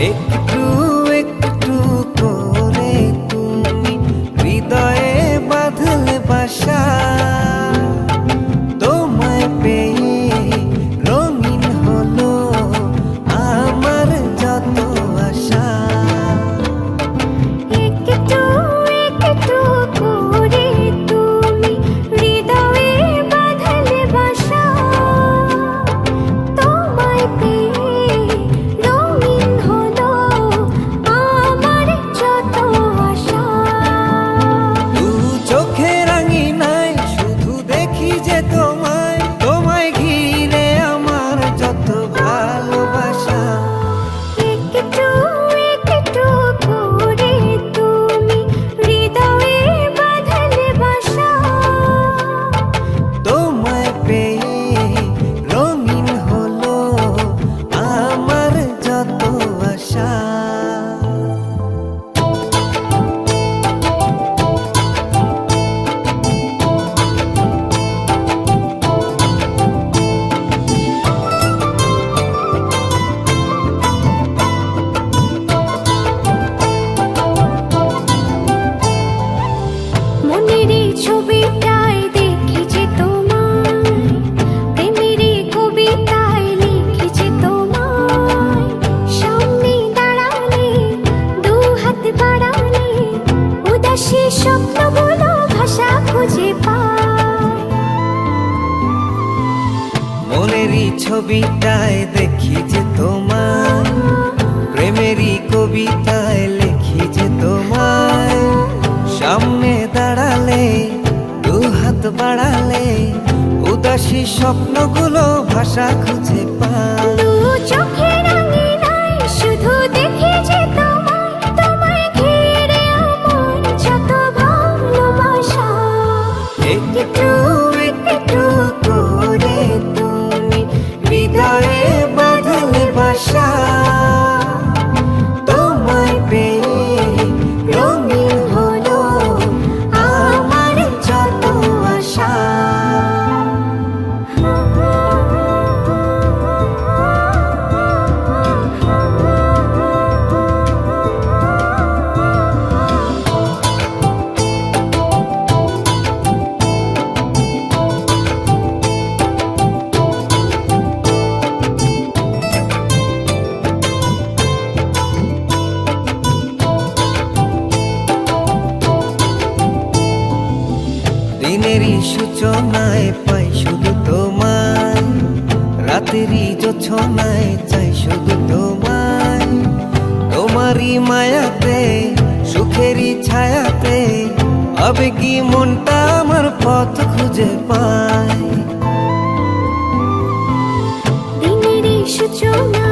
একটু একটু করে তুমি হৃদয়ে বাঁধলে বাসা, তোমায় পেয়ে রঙিন হলো আমার যত আশা। একটু একটু করে তুমি হৃদয়ে বাঁধলে বাসা, তোমায় পেয়ে রঙিন হলো আমার যত আশা। দু চোখে রাঙিনায় শুধু দেখি যে তোমায়, তোমায় ঘিরে আমার যত ভালোবাসা। একটু একটু করে তুমি হৃদয়ে বাঁধলে বাসা, তোমায় পেয়ে রঙিন হলো আমার যত আশা। মনের এই ছবিটায় দেখেছি তোমায়, প্রেমের এই কবিতায় লিখেছি তোমায়। সামনে দাঁড়ালে, দু হাত বাড়ালে, উদাসী স্বপ্নগুলো ভাষা খুঁজে পায়। মনেরই ছবিটায় দেখি যে তোমায়, প্রেমেরই কবিতায় লিখি যে তোমায়। সামনে দাঁড়ালে, দু হাত বাড়ালে, উদাসী স্বপ্নগুলো ভাষা খুঁজে পায়। দু চোখে রাঙিনায় শুধু দেখি যে তোমায়, তোমায় ঘিরে আমার যত ভালোবাসা। একটু একটু করে তুমি হৃদয়ে বাঁধলে বাসা, তোমায় পেয়ে রঙিন হলো আমার যত আশা। দিনেরই সূচনায় পাই শুধু তোমায়, রাতেরই জোছনায় চাই শুধু তোমায়। তোমারই মায়াতে, সুখেরই ছায়াতে, আবেগী মনটা আমার পথ খুঁজে পায়। দিনের এই সূচনা